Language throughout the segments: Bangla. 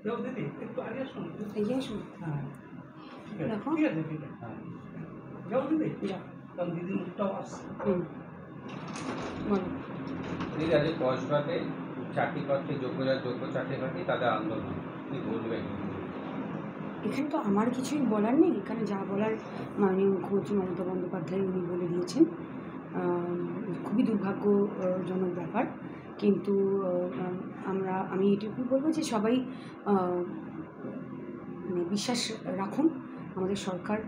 দিদি একটু আগে শুনুন, এগিয়ে আসুন। হ্যাঁ ঠিক আছে দেখো। ঠিক আছে ঠিক আছে, হ্যাঁ যাও দিদি, যাও। কারণ দিদির মুখটাও আসছে। বলো। দিদি আজ কসবাতে চাকরি প্রার্থী যোগ্য চাকরি প্রার্থী তাদের আন্দোলন কি বলবেন? এখানে তো আমার কিছুই বলার নেই, এখানে যা বলার মাননীয় মুখ্যমন্ত্রী মমতা বন্দ্যোপাধ্যায় উনি বলে দিয়েছেন। খুবই দুর্ভাগ্যজনক ব্যাপার, কিন্তু আমি এটুকুই বলবো যে সবাই মানে বিশ্বাস রাখুন, আমাদের সরকার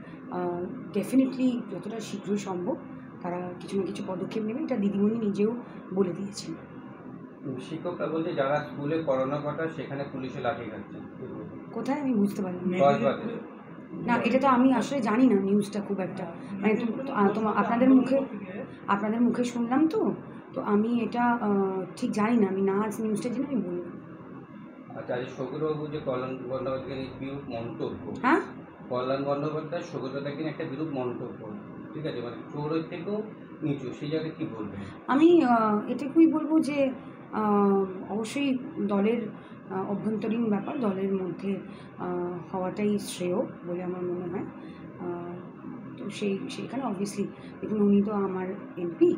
ডেফিনেটলি যতটা শীঘ্রই সম্ভব তারা কিছু না কিছু পদক্ষেপ নেবে, এটা দিদিমণি নিজেও বলে দিয়েছেন। শিক্ষকরা বলছে যারা স্কুলে করোনা ঘটায় সেখানে পুলিশে লাঠি খাচ্ছে, কোথায় আমি বুঝতে পারলাম না। কসবাতে। না, এটা তো আমি আসলে জানি না নিউজটা খুব একটা, মানে তোমার আপনাদের মুখে শুনলাম তো, তো আমি এটা ঠিক জানি না, আমি না আজ নিউজটা জেনে আমি বললাম। আচ্ছা, আজ সৌগতবাবু যে কল্যাণ বন্দ্যোপাধ্যায়ের বিরূপ মন্তব্য, হ্যাঁ, কল্যাণ বন্দ্যোপাধ্যায় সৌগতদাকে নিয়ে একটা বিরূপ মন্তব্য, ঠিক আছে, মানে চোরের থেকেও নিচু, সেই জায়গায় কী বলবেন? আমি এটুকুই বলবো যে অবশ্যই দলের অভ্যন্তরীণ ব্যাপার, দলের মধ্যে হওয়াটাই শ্রেয় বলে আমার মনে হয়। তো সেইখানে অবভিয়াসলি দেখুন, উনি তো আমার এমপি,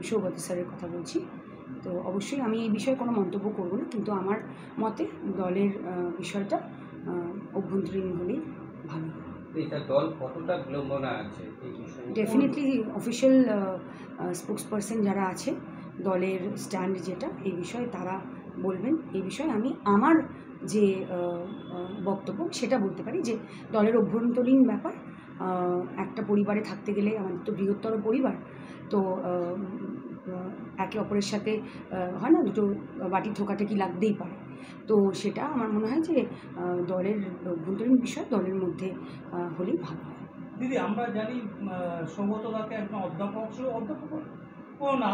সৌগত স্যারের কথা বলছি, তো অবশ্যই আমি এই বিষয়ে কোনো মন্তব্য করব না, কিন্তু আমার মতে দলের বিষয়টা অভ্যন্তরীণ হলেই ভালো। এটা দল কতটা বিলম্বনা আছে এই বিষয়ে? ডেফিনেটলি অফিশিয়াল স্পোক্সপারসন যারা আছে, দলের স্ট্যান্ড যেটা এই বিষয়ে তারা বলবেন। এই বিষয়ে আমি আমার যে বক্তব্য সেটা বলতে পারি যে দলের অভ্যন্তরীণ ব্যাপার। একটা পরিবারে থাকতে গেলে, আমাদের তো বৃহত্তর পরিবার, তো একে অপরের সাথে হয় না, দুটো বাটি ঠোকাঠেকি লাগতেই পারে, তো সেটা আমার মনে হয় যে দলের অভ্যন্তরীণ বিষয় দলের মধ্যে হলেই ভালো হয়। দিদি আমরা জানি সৌগতদাকে একজন অধ্যাপক ও না,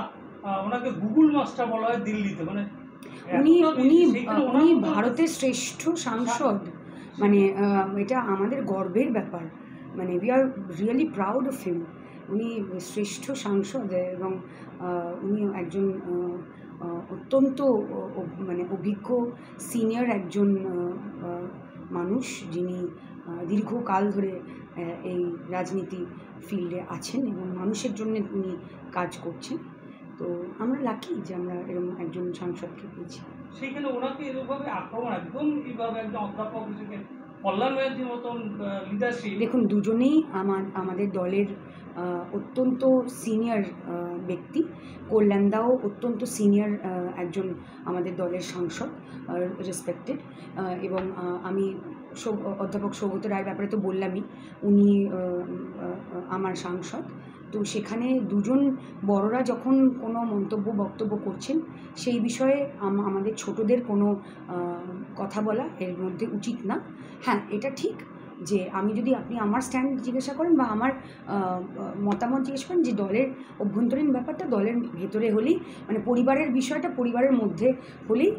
ওনাকে গুগল মাস্টার বলা হয় দিল্লিতে, মানে উনি ভারতের শ্রেষ্ঠ সাংসদ, মানে এটা আমাদের গর্বের ব্যাপার, মানে we are really proud of him. উনি শ্রেষ্ঠ সাংসদ এবং উনি একজন অত্যন্ত মানে অভিজ্ঞ সিনিয়র একজন মানুষ, যিনি দীর্ঘকাল ধরে এই রাজনীতি ফিল্ডে আছেন এবং মানুষের জন্য উনি কাজ করছেন। তো আমরা লাকি যে আমরা এরকম একজন সাংসদকে পেয়েছি। সেইখানে ওনাকে এরকমভাবে আক্রমণ, একদম এইভাবে একজন অধ্যাপক হিসেবে কল্যাণ ব্যানার্জির মতন লিডারশিপ। দেখুন, দুজনেই আমাদের দলের অত্যন্ত সিনিয়র ব্যক্তি। কল্যাণদাও অত্যন্ত সিনিয়র একজন আমাদের দলের সাংসদ, রেসপেক্টেড, এবং আমি অধ্যাপক সৌগত রায়ের ব্যাপারে তো বললামই, উনি আমার সাংসদ। তো সেখানে দুজন বড়রা যখন কোনো বক্তব্য করছেন, সেই বিষয়ে আমাদের ছোটদের কোনো কথা বলা এর মধ্যে উচিত না। হ্যাঁ, এটা ঠিক যে আপনি আমার স্ট্যান্ড জিজ্ঞাসা করেন বা আমার মতামত জিজ্ঞেস করেন, যে দলের অভ্যন্তরীণ ব্যাপারটা দলের ভেতরে হলেই, মানে পরিবারের বিষয়টা পরিবারের মধ্যে হলেই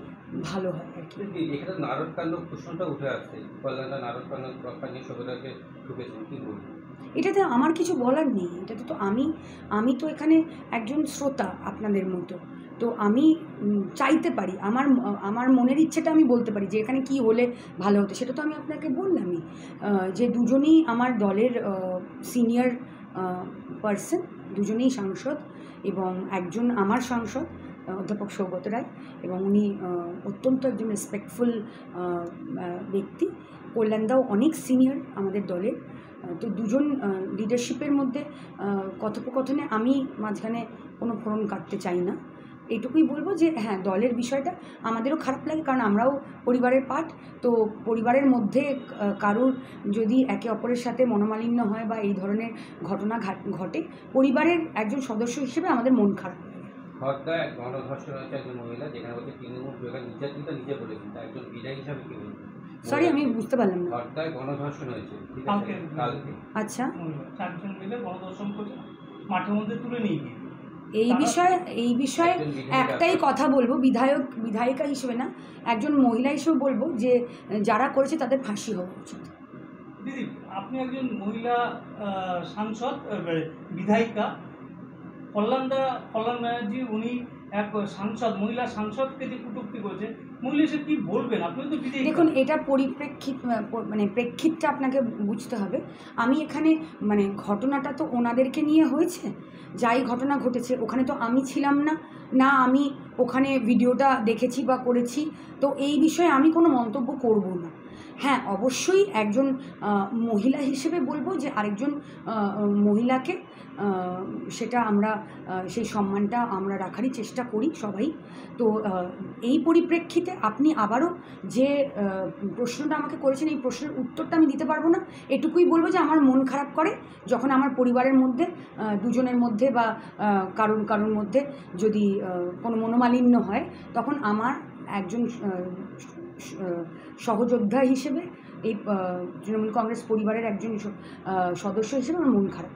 ভালো হয় আর কি। এখানে নারদকাণ্ড প্রশ্নটা উঠে আসছে, কল্যাণদা নারদকাণ্ড নিয়ে সৌগতদাকে ঢুকেছেন, কী বলবেন? এটাতে আমার কিছু বলার নেই, এটাতে তো আমি তো এখানে একজন শ্রোতা আপনাদের মতো, তো আমি চাইতে পারি, আমার মনের ইচ্ছেটা আমি বলতে পারি যে এখানে কি হলে ভালো হতো, সেটা তো আমি আপনাকে বললামই, যে দুজনেই আমার দলের সিনিয়র পার্সন, দুজনেই সাংসদ, এবং একজন আমার সাংসদ অধ্যাপক সৌগত রায়, এবং উনি অত্যন্ত একজন রেসপেক্টফুল ব্যক্তি। কল্যাণদাও অনেক সিনিয়র আমাদের দলের, তো দুজন লিডারশিপের মধ্যে কথোপকথনে আমি মাঝখানে কোনো ফোড়ন কাটতে চাই না। এইটুকুই বলবো যে হ্যাঁ, দলের বিষয়টা আমাদেরও খারাপ লাগে, কারণ আমরাও পরিবারের পার্ট, তো পরিবারের মধ্যে কারোর যদি একে অপরের সাথে মনোমালিন্য হয় বা এই ধরনের ঘটনা ঘটে, পরিবারের একজন সদস্য হিসেবে আমাদের মন খারাপ লাগে। হত্যায় গণধর্ষণ হয়েছে একজন মহিলা, যেখানে বলছে তৃণমূল নির্যাতিতা নিজে বলেছেন, তা একজন বিধায়ক হিসাবে কি বলবেন? সরি, আমি বুঝতে পারলাম না। হত্যায় গণধর্ষণ হয়েছে কালকে। আচ্ছা, চারজন মিলে গণধর্ষণ করছে, মাঠের মধ্যে তুলে নিয়ে গিয়ে। এই বিষয়ে একটাই কথা বলবো, বিধায়িকা হিসেবে না, একজন মহিলা হিসেবে বলবো যে যারা করেছে তাদের ফাঁসি হওয়া উচিত। দিদি, আপনি একজন মহিলা সাংসদ, বিধায়িকা, কল্যাণ ব্যানার্জি উনি এক সাংসদ, মহিলা সাংসদকে যে কটূক্তি করেছে, মহিলা সে কি বলবেন? আপনি তো বিজেপি। দেখুন, এটার মানে প্রেক্ষিতটা আপনাকে বুঝতে হবে। আমি এখানে মানে ঘটনাটা তো ওনাদেরকে নিয়ে হয়েছে, যাই ঘটনা ঘটেছে ওখানে তো আমি ছিলাম না, না আমি ওখানে ভিডিওটা দেখেছি বা করেছি, তো এই বিষয়ে আমি কোনো মন্তব্য করব না। হ্যাঁ, অবশ্যই একজন মহিলা হিসেবে বলবো যে আরেকজন মহিলাকে সেটা আমরা সেই সম্মানটা আমরা রাখারই চেষ্টা করি সবাই। তো এই পরিপ্রেক্ষিতে আপনি আবারও যে প্রশ্নটা আমাকে করেছেন, এই প্রশ্নের উত্তরটা আমি দিতে পারবো না। এটুকুই বলবো যে আমার মন খারাপ করে যখন আমার পরিবারের মধ্যে দুজনের মধ্যে বা কারোর মধ্যে যদি কোনো মনোমালিন্য হয়, তখন আমার একজন সহযোদ্ধা হিসেবে এই তৃণমূল কংগ্রেস পরিবারের একজন সদস্য হিসেবে আমার মন খারাপ।